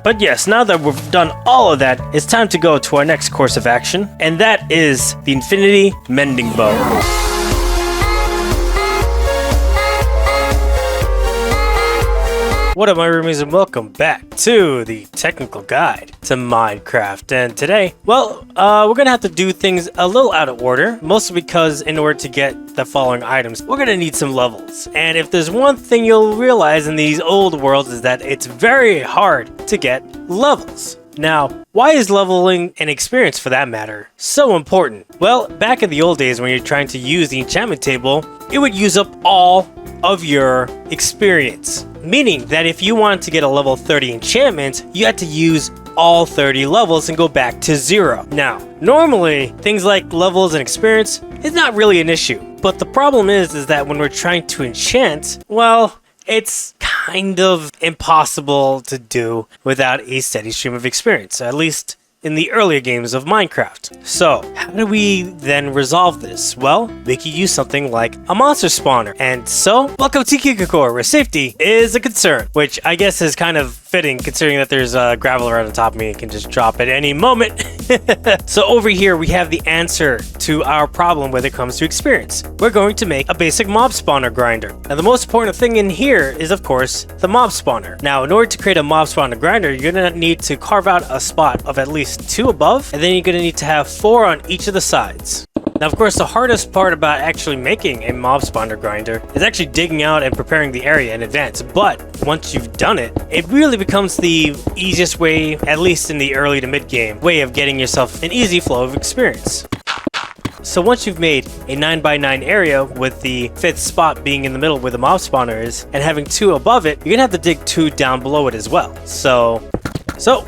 But yes, now that we've done all of that, it's time to go to our next course of action, and that is the Infinity Mending Bow. What up, my roomies, and welcome back to the technical guide to Minecraft. And today, well, we're gonna have to do things a little out of order, mostly because in order to get the following items, we're gonna need some levels. And if there's one thing you'll realize in these old worlds is that it's very hard to get levels. Now, why is leveling and experience, for that matter, so important? Well, back in the old days when you're trying to use the enchantment table, it would use up all of your experience. Meaning that if you wanted to get a level 30 enchantment, you had to use all 30 levels and go back to 0. Now, normally, things like levels and experience is not really an issue. But the problem is that when we're trying to enchant, well, it's kind of impossible to do without a steady stream of experience, at least in the earlier games of Minecraft. So, how do we then resolve this? Well, we could use something like a monster spawner. And so, welcome to Kikakor, where safety is a concern, which I guess is kind of fitting considering that there's gravel right on top of me. It can just drop at any moment. So over here, we have the answer to our problem when it comes to experience. We're going to make a basic mob spawner grinder. Now, the most important thing in here is, of course, the mob spawner. Now, in order to create a mob spawner grinder, you're gonna need to carve out a spot of at least 2 above, and then you're gonna need to have 4 on each of the sides. Now, of course, the hardest part about actually making a mob spawner grinder is actually digging out and preparing the area in advance. But once you've done it, it really becomes the easiest way, at least in the early to mid game, way of getting yourself an easy flow of experience. So once you've made a 9x9 area with the 5th spot being in the middle where the mob spawner is, and having 2 above it, you're gonna have to dig 2 down below it as well. So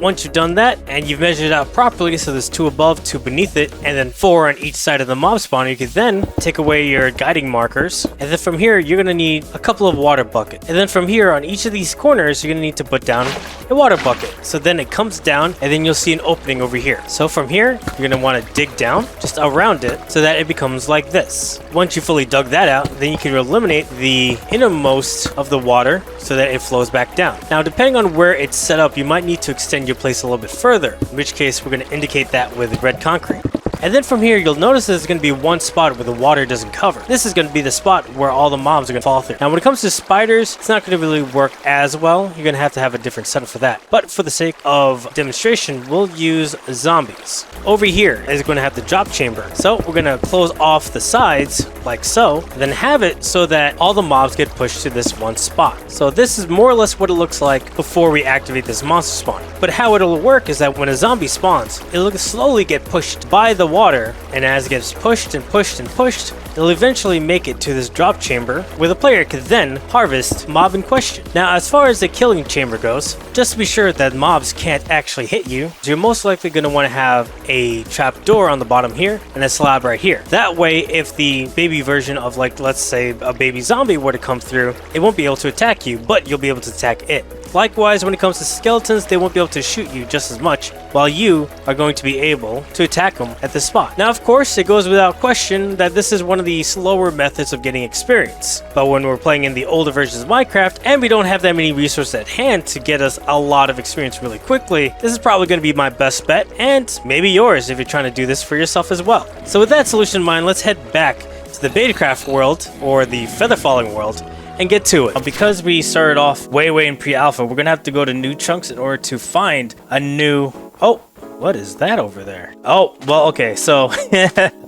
once you've done that and you've measured it out properly, so there's 2 above, 2 beneath it, and then 4 on each side of the mob spawner, you can then take away your guiding markers. And then from here, you're gonna need a couple of water buckets. And then from here, on each of these corners, you're gonna need to put down a water bucket. So then it comes down, and then you'll see an opening over here. So from here, you're gonna wanna dig down just around it so that it becomes like this. Once you fully dug that out, then you can eliminate the innermost of the water so that it flows back down. Now, depending on where it's set up, you might need to extend your place a little bit further, in which case we're going to indicate that with red concrete. And then from here, you'll notice there's going to be one spot where the water doesn't cover. This is going to be the spot where all the mobs are going to fall through. Now, when it comes to spiders, it's not going to really work as well. You're going to have a different setup for that. But for the sake of demonstration, we'll use zombies. Over here is going to have the drop chamber. So we're going to close off the sides like so, and then have it so that all the mobs get pushed to this one spot. So this is more or less what it looks like before we activate this monster spawn. But how it'll work is that when a zombie spawns, it'll slowly get pushed by the water, and as it gets pushed and pushed and pushed, it'll eventually make it to this drop chamber where the player can then harvest mob in question. Now, as far as the killing chamber goes, just to be sure that mobs can't actually hit you, you're most likely going to want to have a trap door on the bottom here and a slab right here. That way, if the baby version of, like, let's say a baby zombie were to come through, it won't be able to attack you, but you'll be able to attack it. Likewise, when it comes to skeletons, they won't be able to shoot you just as much, while you are going to be able to attack them at this spot. Now, of course, it goes without question that this is one of the slower methods of getting experience. But when we're playing in the older versions of Minecraft, and we don't have that many resources at hand to get us a lot of experience really quickly, this is probably going to be my best bet, and maybe yours if you're trying to do this for yourself as well. So with that solution in mind, let's head back to the Betacraft world, or the feather falling world, and get to it. Because we started off way in pre-alpha, we're gonna have to go to new chunks in order to find a new... Oh, what is that over there? Oh, well, okay, so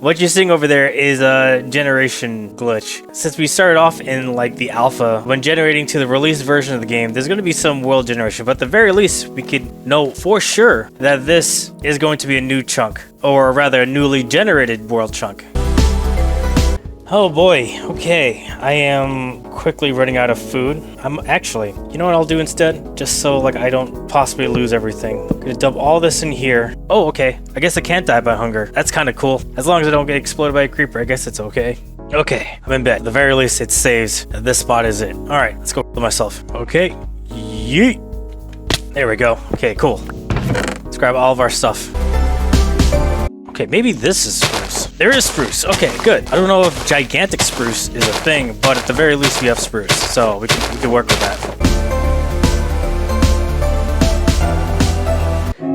what you're seeing over there is a generation glitch. Since we started off in like the alpha, when generating to the released version of the game, there's gonna be some world generation, but at the very least, we could know for sure that this is going to be a new chunk, or rather a newly generated world chunk. Oh boy, okay, I am quickly running out of food. I'm actually, you know what I'll do instead? Just so like I don't possibly lose everything. I'm gonna dump all this in here. Oh, okay, I guess I can't die by hunger. That's kind of cool. As long as I don't get exploded by a creeper, I guess it's okay. Okay, I'm in bed. At the very least, it saves. This spot is it. All right, let's go to myself. Okay, yeet. There we go. Okay, cool. Let's grab all of our stuff. Okay, maybe this is spruce. There is spruce. Okay, good. I don't know if gigantic spruce is a thing, but at the very least we have spruce, so we can work with that.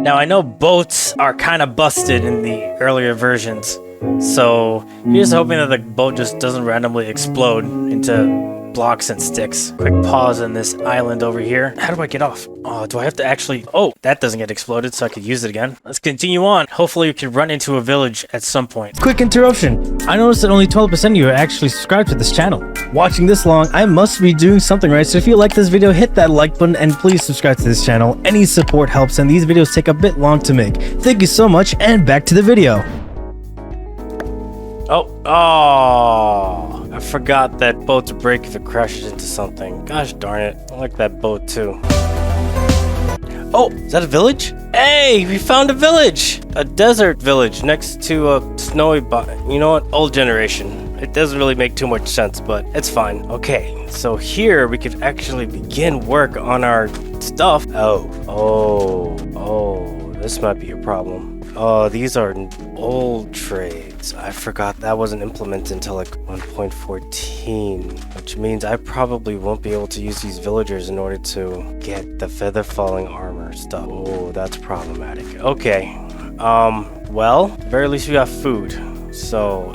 Now I know boats are kind of busted in the earlier versions, so you're just hoping that the boat just doesn't randomly explode into blocks and sticks. Quick pause on this island over here. How do I get off? Oh, do I have to actually... Oh, that doesn't get exploded, so I could use it again. Let's continue on. Hopefully we can run into a village at some point. Quick interruption. I noticed that only 12% of you are actually subscribed to this channel. Watching this long, I must be doing something right, so if you like this video, hit that like button and please subscribe to this channel. Any support helps and these videos take a bit long to make. Thank you so much and back to the video. Oh, I forgot that boats break if it crashes into something. Gosh darn it. I like that boat too. Oh, is that a village? Hey, we found a village! A desert village next to a snowy you know what? Old generation. It doesn't really make too much sense, but it's fine. Okay, so here we could actually begin work on our stuff. Oh, this might be a problem. Oh, these are old trades. I forgot that wasn't implemented until like 1.14, which means I probably won't be able to use these villagers in order to get the feather falling armor stuff. Oh, that's problematic. Okay, well, at the very least we got food, so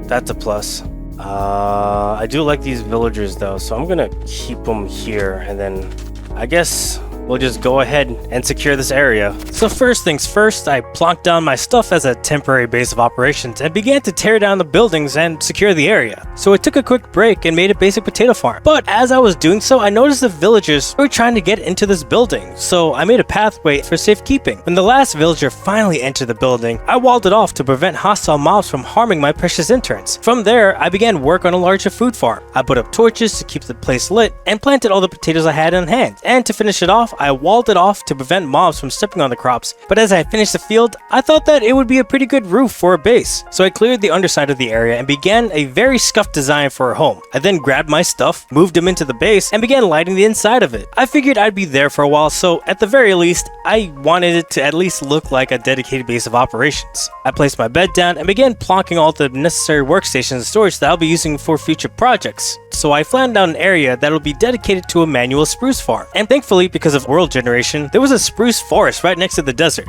that's a plus. I do like these villagers though, so I'm gonna keep them here, and then I guess we'll just go ahead and secure this area. So first things first, I plonked down my stuff as a temporary base of operations and began to tear down the buildings and secure the area. So I took a quick break and made a basic potato farm. But as I was doing so, I noticed the villagers were trying to get into this building, so I made a pathway for safekeeping. When the last villager finally entered the building, I walled it off to prevent hostile mobs from harming my precious interns. From there, I began work on a larger food farm. I put up torches to keep the place lit and planted all the potatoes I had on hand. And to finish it off, I walled it off to prevent mobs from stepping on the crops, but as I finished the field, I thought that it would be a pretty good roof for a base. So I cleared the underside of the area and began a very scuffed design for a home. I then grabbed my stuff, moved them into the base, and began lighting the inside of it. I figured I'd be there for a while, so at the very least, I wanted it to at least look like a dedicated base of operations. I placed my bed down and began plonking all the necessary workstations and storage that I'll be using for future projects. So I planned out an area that will be dedicated to a manual spruce farm. And thankfully, because of world generation, there was a spruce forest right next to the desert.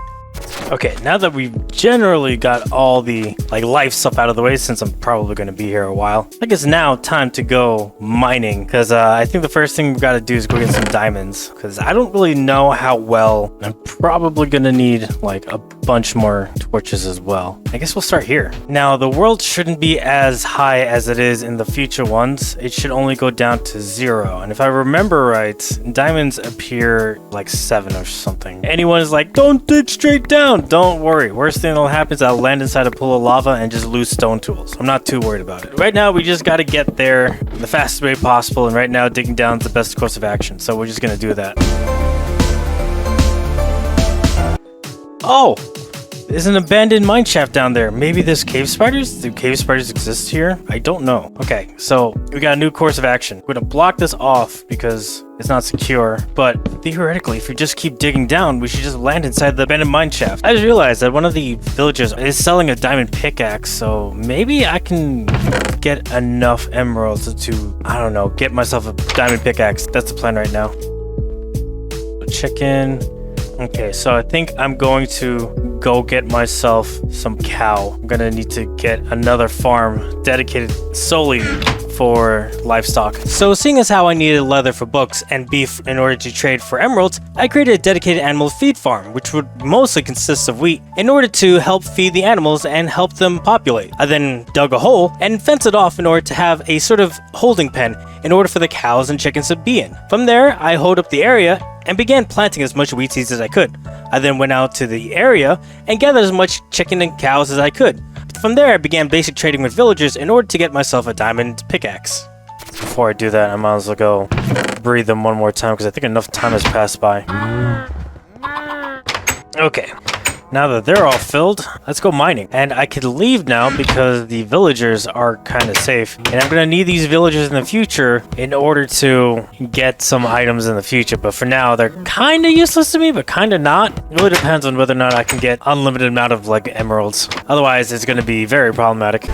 Okay, now that we've generally got all the life stuff out of the way, since I'm probably going to be here a while, I guess now time to go mining, because I think the first thing we've got to do is go get some diamonds, because I don't really know how well. I'm probably going to need a bunch more torches as well. I guess we'll start here. Now, the world shouldn't be as high as it is in the future ones. It should only go down to 0, and if I remember right, diamonds appear 7 or something. Anyone is like, don't dig straight down. Don't worry. Worst thing that'll happen is I'll land inside a pool of lava and just lose stone tools. I'm not too worried about it. Right now, we just got to get there the fastest way possible, and right now, digging down is the best course of action, so we're just going to do that. Oh! There's an abandoned mine shaft down there. Maybe there's cave spiders? Do cave spiders exist here? I don't know. Okay, so we got a new course of action. We're gonna block this off because it's not secure, but theoretically, if we just keep digging down, we should just land inside the abandoned mine shaft. I just realized that one of the villagers is selling a diamond pickaxe, so maybe I can get enough emeralds to, I don't know, get myself a diamond pickaxe. That's the plan right now. Check in. Okay, so I think I'm going to go get myself some cow. I'm gonna need to get another farm dedicated solely for livestock. So seeing as how I needed leather for books and beef in order to trade for emeralds, I created a dedicated animal feed farm, which would mostly consist of wheat, in order to help feed the animals and help them populate. I then dug a hole and fenced it off in order to have a sort of holding pen in order for the cows and chickens to be in. From there, I hoed up the area and began planting as much wheat seeds as I could. I then went out to the area and gathered as much chicken and cows as I could. From there, I began basic trading with villagers in order to get myself a diamond pickaxe. Before I do that, I might as well go breathe them one more time because I think enough time has passed by. Okay. Now that they're all filled, let's go mining. And I could leave now because the villagers are kind of safe. And I'm going to need these villagers in the future in order to get some items in the future. But for now, they're kind of useless to me, but kind of not. It really depends on whether or not I can get unlimited amount of emeralds. Otherwise, it's going to be very problematic.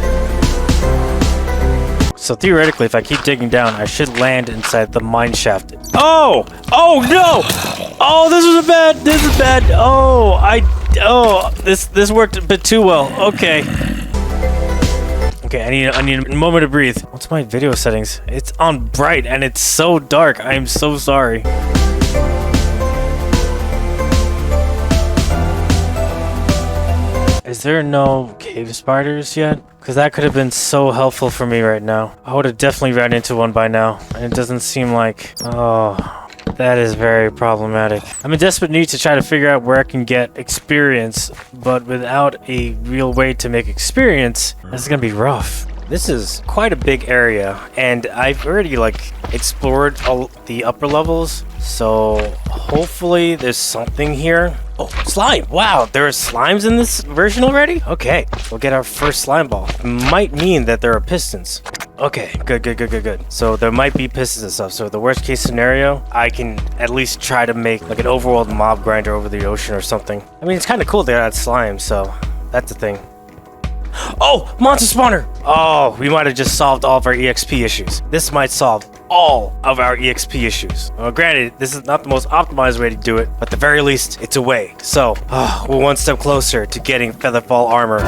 So theoretically, if I keep digging down, I should land inside the mine shaft. Oh! Oh no! Oh, this was is bad. This is bad. Oh, this worked a bit too well. Okay. Okay, I need a moment to breathe. What's my video settings? It's on bright and it's so dark. I am so sorry. Is there no cave spiders yet? Because that could have been so helpful for me right now. I would have definitely ran into one by now. And it doesn't seem like... Oh, that is very problematic. I'm in desperate need to try to figure out where I can get experience. But without a real way to make experience, this is going to be rough. This is quite a big area. And I've already, like, explored all the upper levels. So hopefully there's something here. Oh, slime! Wow, there are slimes in this version already? Okay, we'll get our first slime ball. It might mean that there are pistons. Okay, good. So there might be pistons and stuff. So the worst case scenario, I can at least try to make like an overworld mob grinder over the ocean or something. I mean, it's kind of cool they add slime, so that's the thing. Oh, monster spawner! Oh, we might have just solved all of our EXP issues. This might solve all of our EXP issues. Well, granted, this is not the most optimized way to do it, but at the very least, it's a way. So, we're one step closer to getting Featherfall armor.